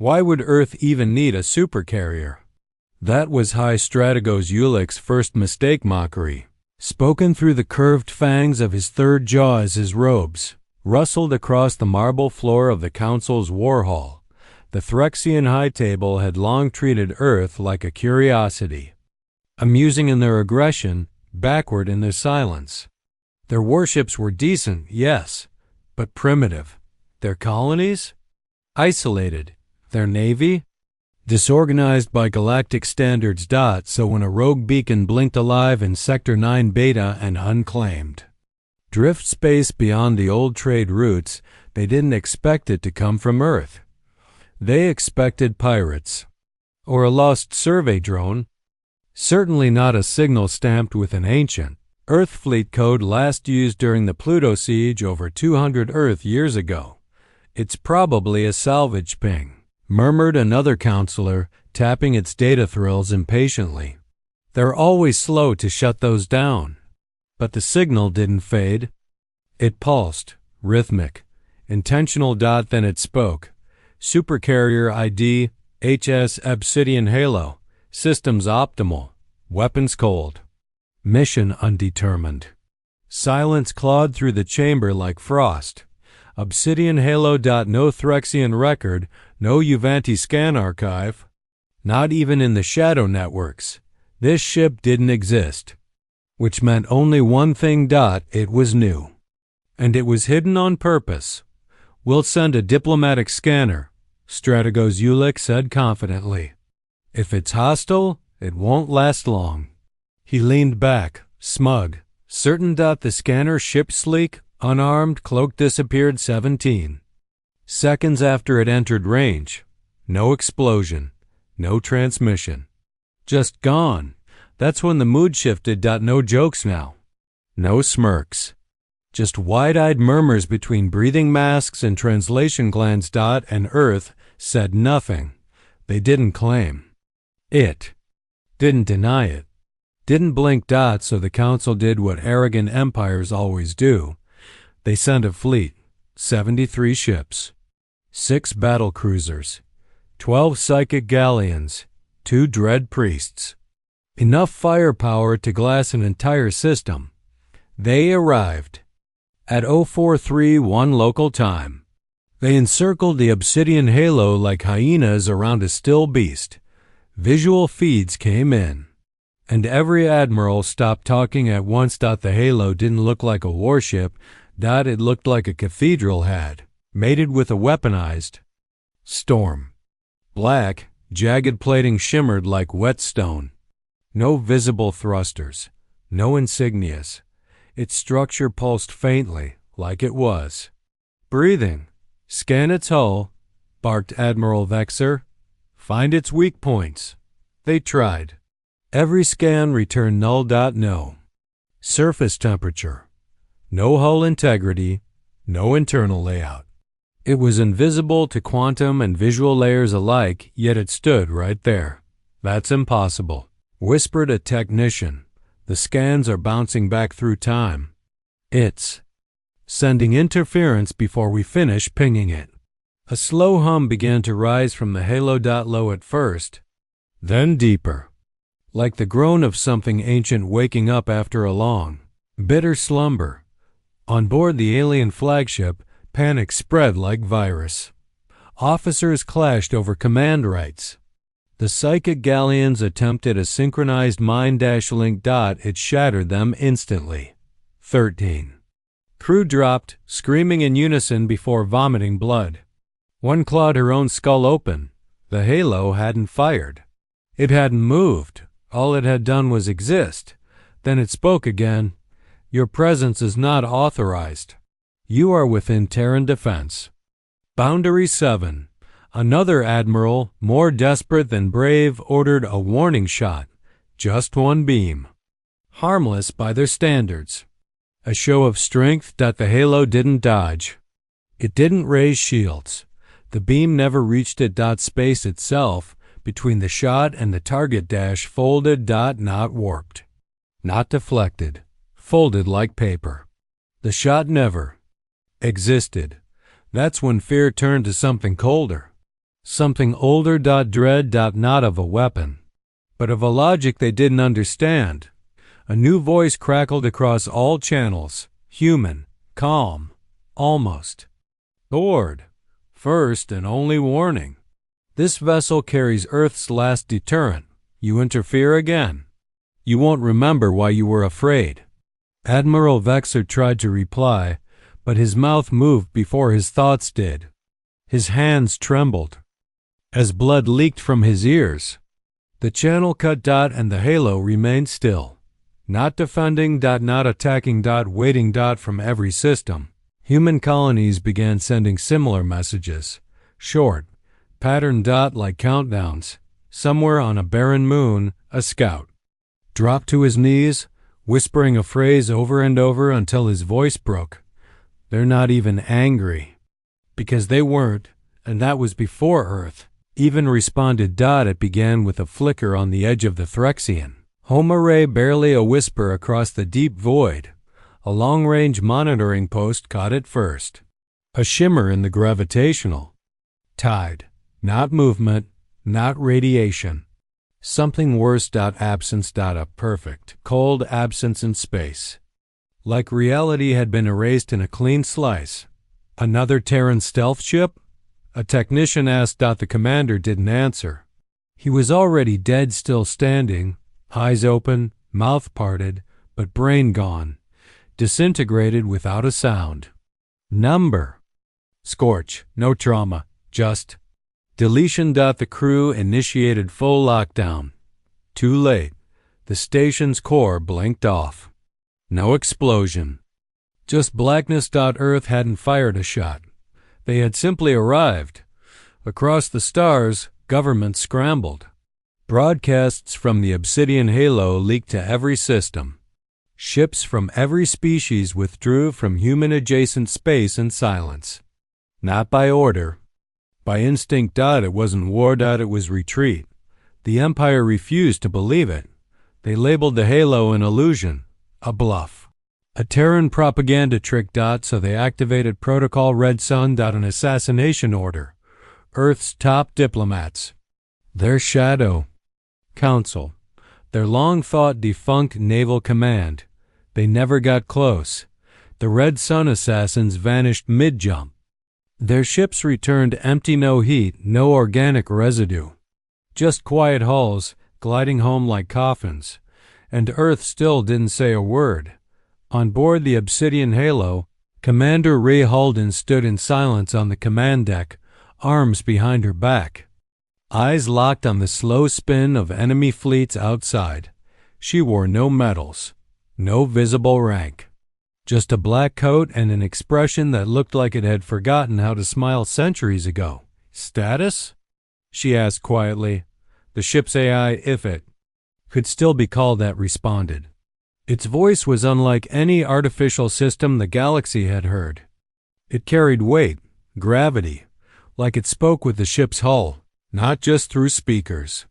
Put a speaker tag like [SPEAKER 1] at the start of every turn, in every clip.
[SPEAKER 1] Why would Earth even need a supercarrier? That was High Strategos Ulic's first mistake mockery, spoken through the curved fangs of his third jaw as his robes rustled across the marble floor of the Council's war hall. The Threxian High Table had long treated Earth like a curiosity, amusing in their aggression, backward in their silence. Their warships were decent, yes, but primitive. Their colonies? Isolated. Their navy? Disorganized by galactic standards. So when a rogue beacon blinked alive in Sector 9 Beta and unclaimed drift space beyond the old trade routes, they didn't expect it to come from Earth. They expected pirates. Or a lost survey drone. Certainly not a signal stamped with an ancient Earth fleet code last used during the Pluto siege over 200 Earth years ago. It's probably a salvage ping, murmured another counselor, tapping its data thrills impatiently. They're always slow to shut those down. But the signal didn't fade. It pulsed, rhythmic, intentional. Then it spoke. Supercarrier ID, HS Obsidian Halo, systems optimal, weapons cold, mission undetermined. Silence clawed through the chamber like frost. Obsidian Halo. No Threxian record, no Uvanti scan archive. Not even in the shadow networks. This ship didn't exist. Which meant only one thing. It was new. And it was hidden on purpose. We'll send a diplomatic scanner, Strategos Ulic said confidently. If it's hostile, it won't last long. He leaned back, smug, certain. The scanner ship sleek, unarmed, cloak disappeared 17 seconds after it entered range. No explosion, no transmission. Just gone. That's when the mood shifted. No jokes now. No smirks. Just wide-eyed murmurs between breathing masks and translation glands. And Earth said nothing. They didn't claim it. Didn't deny it. Didn't blink. So the Council did what arrogant empires always do. They sent a fleet, 73 ships, 6 battle cruisers, 12 psychic galleons, 2 dread priests. Enough firepower to glass an entire system. They arrived at 0431 local time. They encircled the Obsidian Halo like hyenas around a still beast. Visual feeds came in, and every admiral stopped talking at once. The Halo didn't look like a warship. It looked like a cathedral had, mated with a weaponized storm. Black, jagged plating shimmered like whetstone. No visible thrusters, no insignias. Its structure pulsed faintly, like it was breathing. Scan its hull, barked Admiral Vexer. Find its weak points. They tried. Every scan returned null. No surface temperature, no hull integrity, no internal layout. It was invisible to quantum and visual layers alike, yet it stood right there. That's impossible, whispered a technician. The scans are bouncing back through time. It's sending interference before we finish pinging it. A slow hum began to rise from the Halo. Low at first, then deeper, like the groan of something ancient waking up after a long, bitter slumber. On board the alien flagship, panic spread like virus. Officers clashed over command rights. The psychic galleons attempted a synchronized mind-link. It shattered them instantly. 13. Crew dropped, screaming in unison before vomiting blood. One clawed her own skull open. The Halo hadn't fired. It hadn't moved. All it had done was exist. Then it spoke again. Your presence is not authorized. You are within Terran defense. Boundary 7. Another admiral, more desperate than brave, ordered a warning shot. Just one beam. Harmless by their standards. A show of strength. The Halo didn't dodge. It didn't raise shields. The beam never reached it. Space itself, between the shot and the target dash, folded. Not warped. Not deflected. Folded like paper. The shot never existed. That's when fear turned to something colder. Something older. Dread. Not of a weapon, but of a logic they didn't understand. A new voice crackled across all channels, human, calm, almost. Lord, first and only warning. This vessel carries Earth's last deterrent. You interfere again, you won't remember why you were afraid. Admiral Vex tried to reply, but his mouth moved before his thoughts did. His hands trembled as blood leaked from his ears. The channel cut. And the halo remained still. Not defending. Not attacking. Waiting. From every system, human colonies began sending similar messages. Short, patterned. Like countdowns. Somewhere on a barren moon, a scout dropped to his knees, whispering a phrase over and over until his voice broke. They're not even angry. Because they weren't, and that was before Earth even responded. It began with a flicker on the edge of the Threxian home array, barely a whisper across the deep void. A long-range monitoring post caught it first. A shimmer in the gravitational tide. Not movement, not radiation. Something worse. Absence. A perfect, cold absence in space. Like reality had been erased in a clean slice. Another Terran stealth ship? A technician asked. The commander didn't answer. He was already dead, still standing, eyes open, mouth parted, but brain gone, disintegrated without a sound. Number. Scorch. No trauma. Just deletion. The crew initiated full lockdown. Too late. The station's core blinked off. No explosion. Just blackness. Earth hadn't fired a shot. They had simply arrived. Across the stars, governments scrambled. Broadcasts from the obsidian halo leaked to every system. Ships from every species withdrew from human-adjacent space in silence. Not by order. By instinct. It wasn't war. It was retreat. The Empire refused to believe it. They labeled the halo an illusion, a bluff, a Terran propaganda trick. So they activated Protocol Red Sun. An assassination order. Earth's top diplomats, their shadow council, their long-thought defunct naval command. They never got close. The Red Sun assassins vanished mid-jump. Their ships returned empty. No heat, no organic residue. Just quiet hulls, gliding home like coffins. And Earth still didn't say a word. On board the obsidian halo, Commander Ray Halden stood in silence on the command deck, arms behind her back. Eyes locked on the slow spin of enemy fleets outside. She wore no medals, no visible rank. Just a black coat and an expression that looked like it had forgotten how to smile centuries ago. Status? She asked quietly. The ship's AI, if it could still be called that, responded. Its voice was unlike any artificial system the galaxy had heard. It carried weight, gravity, like it spoke with the ship's hull, not just through speakers.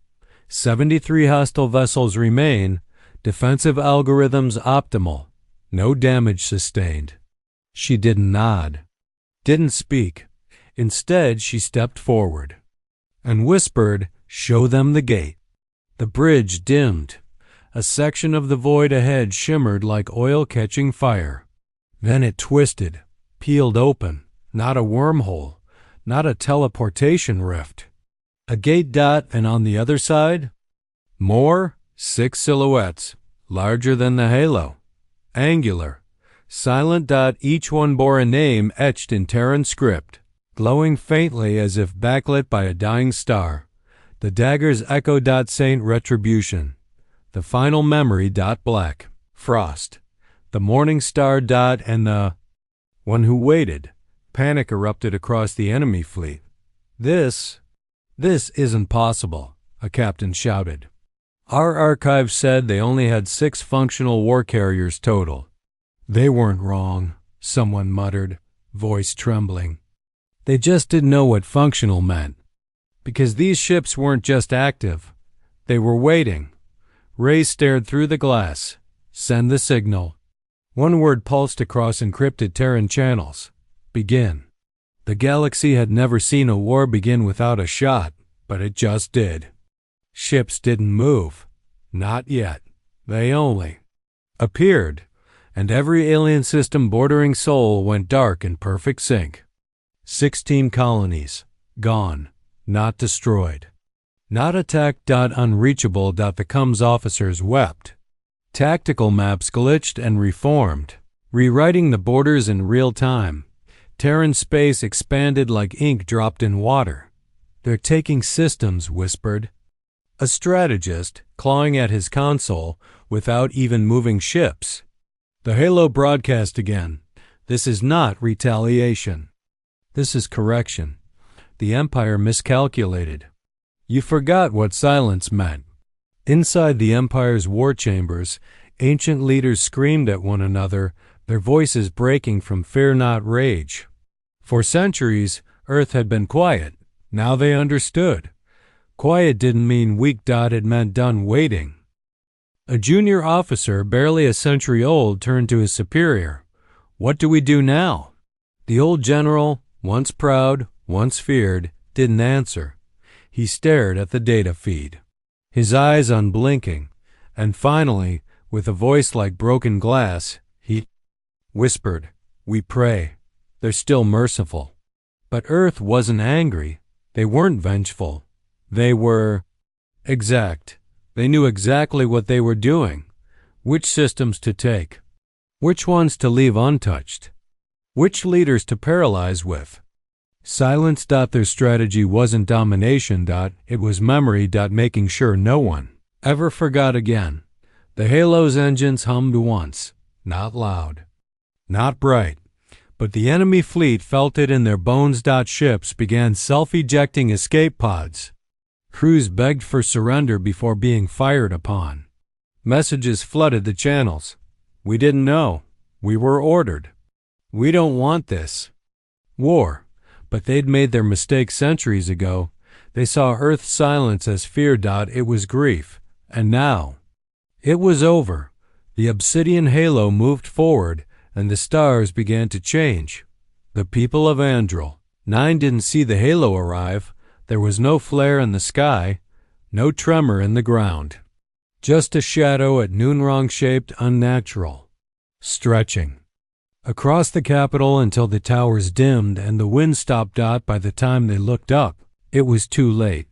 [SPEAKER 1] 73 hostile vessels remain, defensive algorithms optimal, no damage sustained. She didn't nod, didn't speak. Instead, she stepped forward and whispered, "Show them the gate." The bridge dimmed. A section of the void ahead shimmered like oil catching fire. Then it twisted, peeled open. Not a wormhole, not a teleportation rift. A gate. And on the other side? More? 6 silhouettes, larger than the halo. Angular, silent. Each one bore a name etched in Terran script, glowing faintly as if backlit by a dying star. The dagger's echo. Saint Retribution. The final memory. Black Frost. The morning star. And the one who waited. Panic erupted across the enemy fleet. This isn't possible, a captain shouted. Our archives said they only had 6 functional war carriers total. They weren't wrong, someone muttered, voice trembling. They just didn't know what functional meant. Because these ships weren't just active. They were waiting. Ray stared through the glass. Send the signal. One word pulsed across encrypted Terran channels. Begin. The galaxy had never seen a war begin without a shot, but it just did. Ships didn't move. Not yet. They only appeared, and every alien system bordering Sol went dark in perfect sync. 16 colonies. Gone. Not destroyed. Not attacked. Unreachable. The comms officers wept. Tactical maps glitched and reformed, rewriting the borders in real time. Terran space expanded like ink dropped in water. They're taking systems, whispered a strategist, clawing at his console without even moving ships. The Halo broadcast again. This is not retaliation. This is correction. The Empire miscalculated. You forgot what silence meant. Inside the Empire's war chambers, ancient leaders screamed at one another, their voices breaking from fear not rage. For centuries, Earth had been quiet. Now they understood. Quiet didn't mean weak. It meant done waiting. A junior officer, barely a century old, turned to his superior. What do we do now? The old general, once proud, once feared, didn't answer. He stared at the data feed, his eyes unblinking, and finally, with a voice like broken glass, he whispered, "We pray. They're still merciful." But Earth wasn't angry. They weren't vengeful. They were exact. They knew exactly what they were doing, which systems to take, which ones to leave untouched, which leaders to paralyze with. Silence. Their strategy wasn't domination. It was memory. Making sure no one ever forgot again. The Halo's engines hummed once, not loud, not bright, but the enemy fleet felt it in their bones. Ships began self-ejecting escape pods. Crews begged for surrender before being fired upon. Messages flooded the channels. We didn't know. We were ordered. We don't want this war. But they'd made their mistake centuries ago. They saw Earth's silence as fear. It was grief. And now it was over. The obsidian halo moved forward, and the stars began to change. The people of Andril 9 didn't see the halo arrive. There was no flare in the sky, no tremor in the ground. Just a shadow at noon, wrong-shaped, unnatural, stretching across the capital until the towers dimmed and the wind stopped. By the time they looked up, it was too late.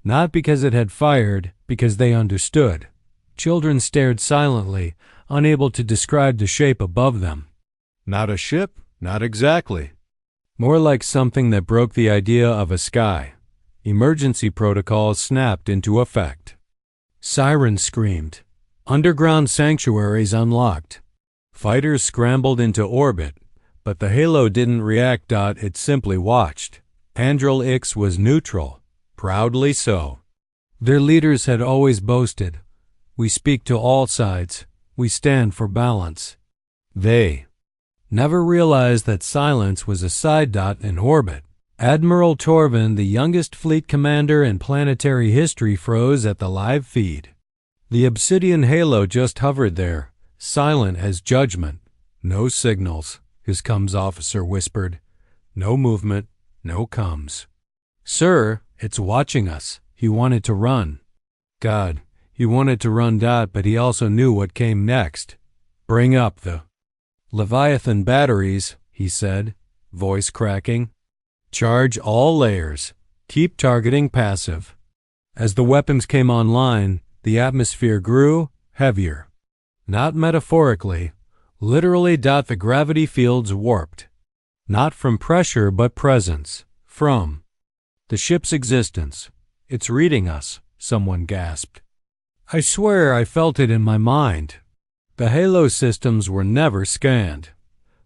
[SPEAKER 1] Not because it had fired, because they understood. Children stared silently, unable to describe the shape above them. Not a ship? Not exactly. More like something that broke the idea of a sky. Emergency protocols snapped into effect. Sirens screamed. Underground sanctuaries unlocked. Fighters scrambled into orbit, but the Halo didn't react. It simply watched. Andril X was neutral, proudly so. Their leaders had always boasted, "We speak to all sides. We stand for balance." They never realized that silence was a side. In orbit, Admiral Torvin, the youngest fleet commander in planetary history, froze at the live feed. The obsidian halo just hovered there, silent as judgment. No signals, his comms officer whispered. No movement, no comms. "Sir, it's watching us." He wanted to run. God, he wanted to run. But he also knew what came next. "Bring up the Leviathan batteries," he said, voice cracking. "Charge all layers. Keep targeting passive." As the weapons came online, the atmosphere grew heavier. Not metaphorically, literally. The gravity fields warped. Not from pressure, but presence. From the ship's existence. "It's reading us," someone gasped. "I swear I felt it in my mind." The Halo systems were never scanned.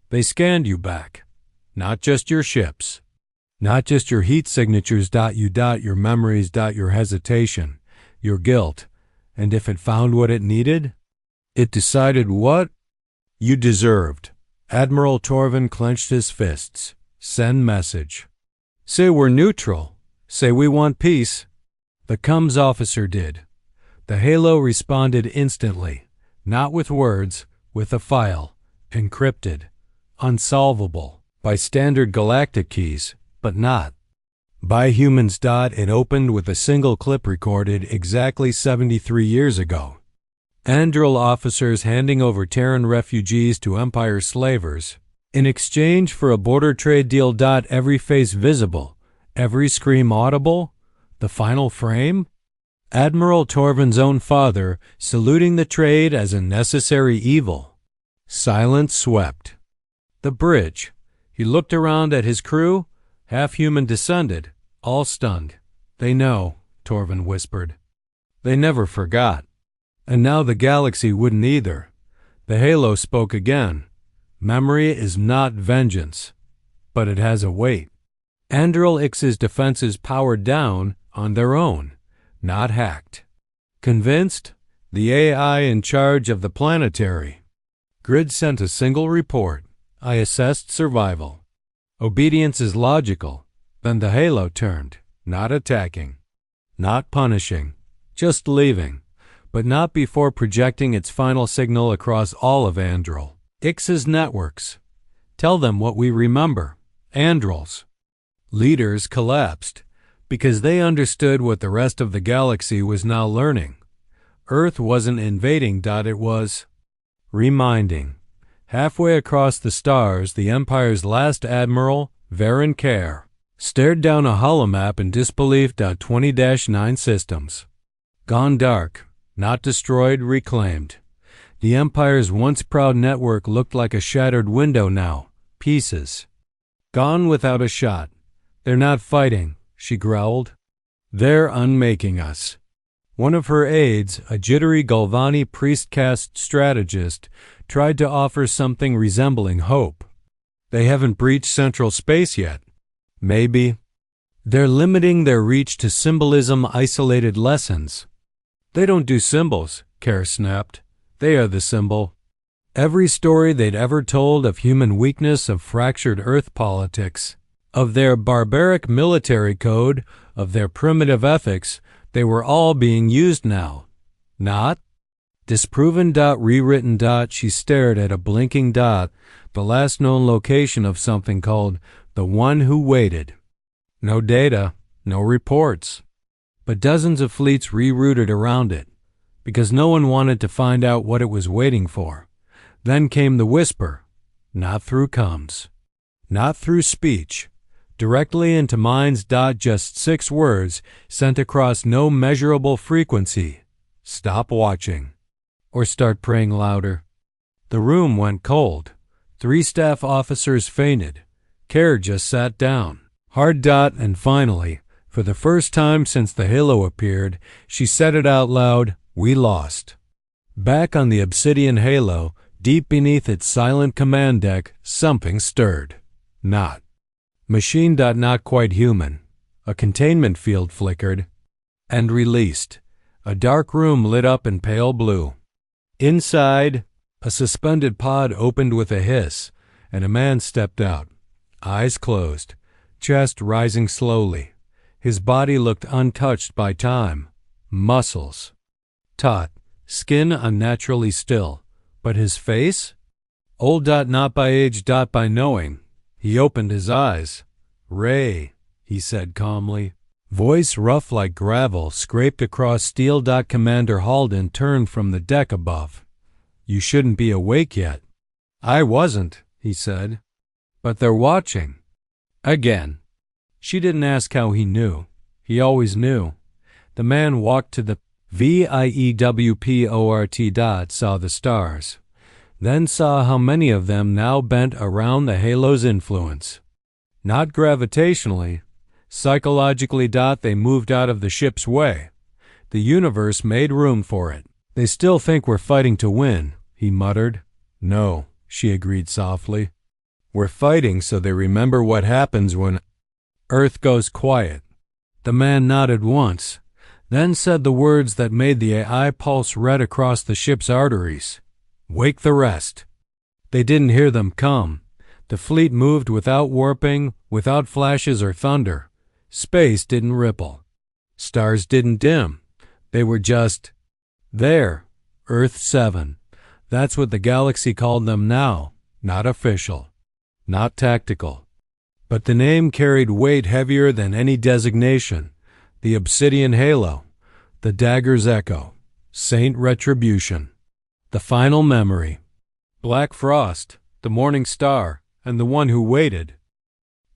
[SPEAKER 1] They scanned you back. Not just your ships. Not just your heat signatures. Your memories. Your hesitation. Your guilt. And if it found what it needed, it decided what you deserved. Admiral Torvin clenched his fists. Send message. Say we're neutral. Say we want peace. The comms officer did. The Halo responded instantly. Not with words, with a file. Encrypted. Unsolvable. by standard Galactic keys, but not by humans. It opened with a single clip recorded exactly 73 years ago. Andral officers handing over Terran refugees to Empire slavers in exchange for a border trade deal. Every face visible, every scream audible, the final frame? Admiral Torvin's own father saluting the trade as a necessary evil. Silence swept the bridge. He looked around at his crew, half-human descended, all stunned. They know, Torvin whispered. They never forgot. And now the galaxy wouldn't either. The Halo spoke again. Memory is not vengeance, but it has a weight. Andral X's defenses powered down on their own, not hacked. Convinced, the AI in charge of the planetary grid sent a single report. I assessed survival. Obedience is logical. Then the Halo turned, not attacking, not punishing, just leaving, but not before projecting its final signal across all of Andral X's networks. Tell them what we remember, Andrals. Leaders collapsed because they understood what the rest of the galaxy was now learning. Earth wasn't invading. It was reminding. Halfway across the stars, the Empire's last admiral, Varen Care, stared down a holomap in disbelief. 20-9 systems. Gone dark, not destroyed, reclaimed. The Empire's once proud network looked like a shattered window now, pieces. Gone without a shot. They're not fighting, she growled. They're unmaking us. One of her aides, a jittery Galvani priest-caste strategist, tried to offer something resembling hope. They haven't breached central space yet. Maybe. They're limiting their reach to symbolism, isolated lessons. They don't do symbols, Care snapped. They are the symbol. Every story they'd ever told of human weakness, of fractured Earth politics, of their barbaric military code, of their primitive ethics, they were all being used now. Not disproven. Rewritten. She stared at a blinking dot, the last known location of something called the One Who Waited. No data, no reports, but dozens of fleets rerouted around it, because no one wanted to find out what it was waiting for. Then came the whisper, not through comms, not through speech, directly into minds. Just 6 words sent across no measurable frequency. Stop watching. Or start praying louder. The room went cold. 3 staff officers fainted. Care just sat down. Hard. And finally, for the first time since the Halo appeared, she said it out loud, we lost. Back on the obsidian Halo, deep beneath its silent command deck, something stirred. Not machine. Not quite human. A containment field flickered and released. A dark room lit up in pale blue. Inside, a suspended pod opened with a hiss, and a man stepped out. Eyes closed, chest rising slowly. His body looked untouched by time. Muscles taut, skin unnaturally still. But his face? Old. Not by age. By knowing. He opened his eyes. Ray, he said calmly. Voice rough like gravel scraped across steel. Commander Halden turned from the deck above. You shouldn't be awake yet. I wasn't, he said. But they're watching. Again. She didn't ask how he knew. He always knew. The man walked to the VIEWPORT. Saw the stars. Then saw how many of them now bent around the Halo's influence. Not gravitationally. Psychologically. They moved out of the ship's way. The universe made room for it. They still think we're fighting to win, he muttered. No, she agreed softly. We're fighting so they remember what happens when Earth goes quiet. The man nodded once, then said the words that made the AI pulse red across the ship's arteries. Wake the rest. They didn't hear them come. The fleet moved without warping, without flashes or thunder. Space didn't ripple. Stars didn't dim. They were just there. Earth 7. That's what the galaxy called them now. Not official. not tactical. But the name carried weight heavier than any designation. The Obsidian Halo, the Dagger's Echo, Saint Retribution, the Final Memory, Black Frost, the Morning Star, and the One Who Waited.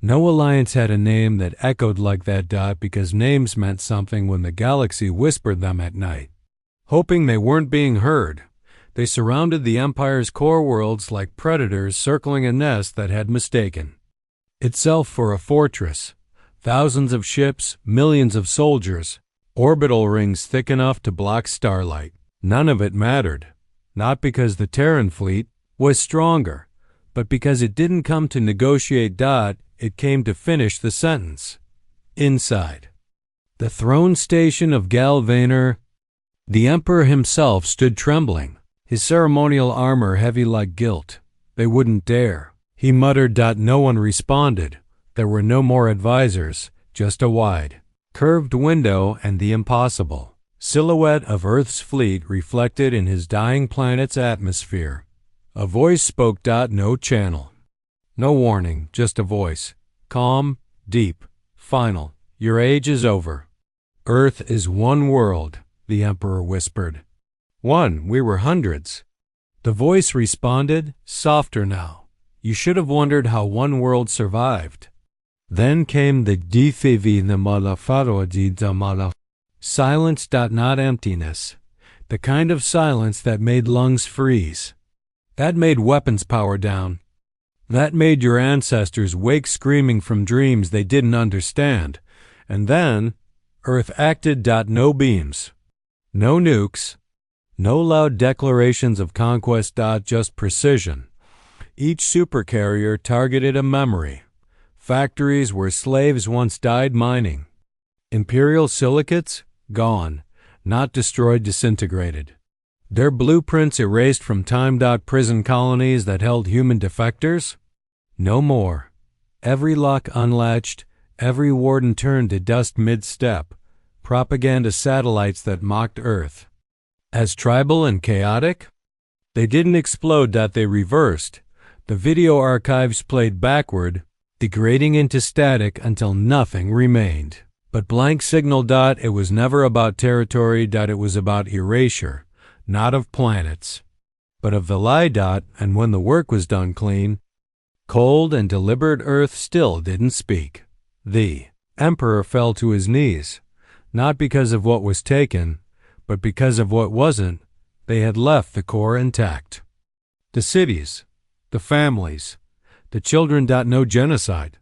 [SPEAKER 1] No alliance had a name that echoed like that. Because names meant something when the galaxy whispered them at night. Hoping they weren't being heard, they surrounded the Empire's core worlds like predators circling a nest that had mistaken itself for a fortress. Thousands of ships, millions of soldiers, orbital rings thick enough to block starlight. None of it mattered. Not because the Terran fleet was stronger, but because it didn't come to negotiate. It came to finish the sentence. Inside the throne station of Galvaner, the Emperor himself stood trembling, his ceremonial armor heavy like guilt. They wouldn't dare. He muttered. No one responded. There were no more advisors, just a wide, curved window and the impossible silhouette of Earth's fleet reflected in his dying planet's atmosphere. A voice spoke. No channel. No warning, just a voice. Calm, deep, final. Your age is over. Earth is one world, the Emperor whispered. One, we were hundreds. The voice responded, softer now. You should have wondered how one world survived. Then came the silence. Not emptiness. The kind of silence that made lungs freeze. That made weapons power down. That made your ancestors wake screaming from dreams they didn't understand. And then, Earth acted. No beams. No nukes. No loud declarations of conquest. Just precision. Each supercarrier targeted a memory. Factories where slaves once died mining. Imperial silicates? Gone. Not destroyed, disintegrated. Their blueprints erased from time. Prison colonies that held human defectors? No more. Every lock unlatched, every warden turned to dust mid-step. Propaganda satellites that mocked Earth. As tribal and chaotic? They didn't explode. They reversed. The video archives played backward, degrading into static until nothing remained. But blank signal. It was never about territory. It was about erasure, not of planets, but of the lie. And when the work was done clean, cold and deliberate Earth still didn't speak. The Emperor fell to his knees, not because of what was taken, but because of what wasn't. They had left the core intact. The cities, the families, the children. No genocide.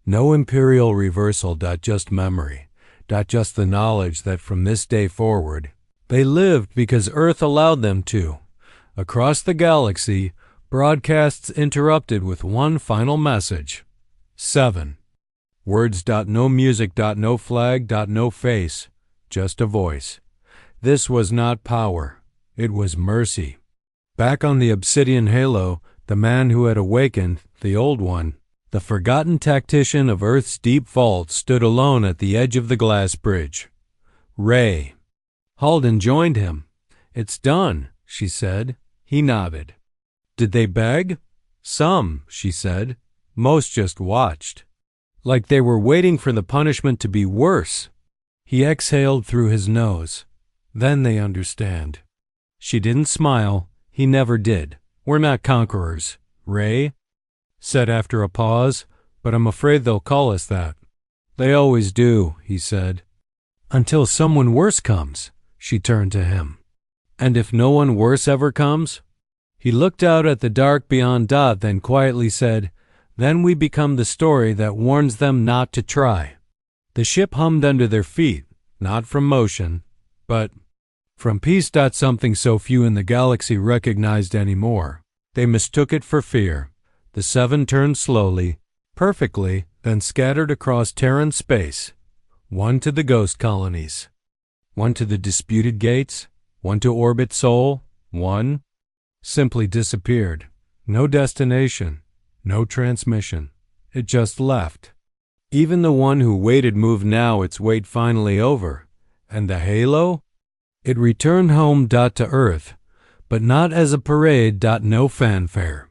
[SPEAKER 1] No imperial reversal. Just memory. Just the knowledge that from this day forward, they lived because Earth allowed them to. Across the galaxy, broadcasts interrupted with one final message. 7. Words. No music. No flag. No face. Just a voice. This was not power. It was mercy. Back on the Obsidian Halo, the man who had awakened, the old one, the forgotten tactician of Earth's deep vault, stood alone at the edge of the glass bridge. Ray. Halden joined him. It's done, she said. He nodded. Did they beg? Some, she said. Most just watched. Like they were waiting for the punishment to be worse. He exhaled through his nose. Then they understand. She didn't smile. He never did. We're not conquerors, Ray said after a pause, but I'm afraid they'll call us that. They always do, he said. Until someone worse comes, she turned to him. And if no one worse ever comes? He looked out at the dark beyond. Then quietly said, then we become the story that warns them not to try. The ship hummed under their feet, not from motion, but from peace. Something so few in the galaxy recognized anymore. They mistook it for fear. The 7 turned slowly, perfectly, then scattered across Terran space. One to the ghost colonies. One to the disputed gates. One to orbit Sol. One simply disappeared. No destination. No transmission. It just left. Even the one who waited moved now, its wait finally over. And the Halo? It returned home. To Earth, but not as a parade. No fanfare.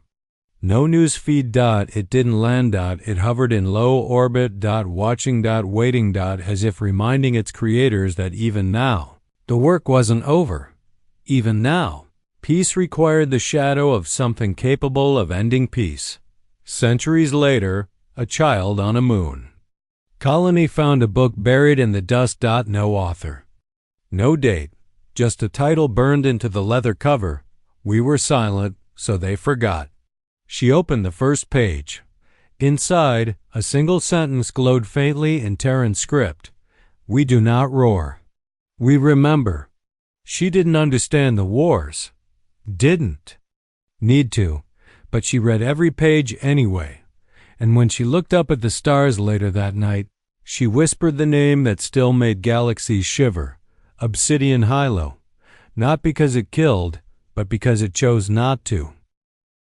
[SPEAKER 1] No news feed. It didn't land. It hovered in low orbit. Watching. Waiting. As if reminding its creators that even now, the work wasn't over. Even now, peace required the shadow of something capable of ending peace. Centuries later, a child on a moon. Colony found a book buried in the dust. No author. No date, just a title burned into the leather cover. We were silent, so they forgot. She opened the first page. Inside, a single sentence glowed faintly in Terran script. We do not roar. We remember. She didn't understand the wars. Didn't need to, but she read every page anyway. And when she looked up at the stars later that night, she whispered the name that still made galaxies shiver. Obsidian Hilo. Not because it killed, but because it chose not to.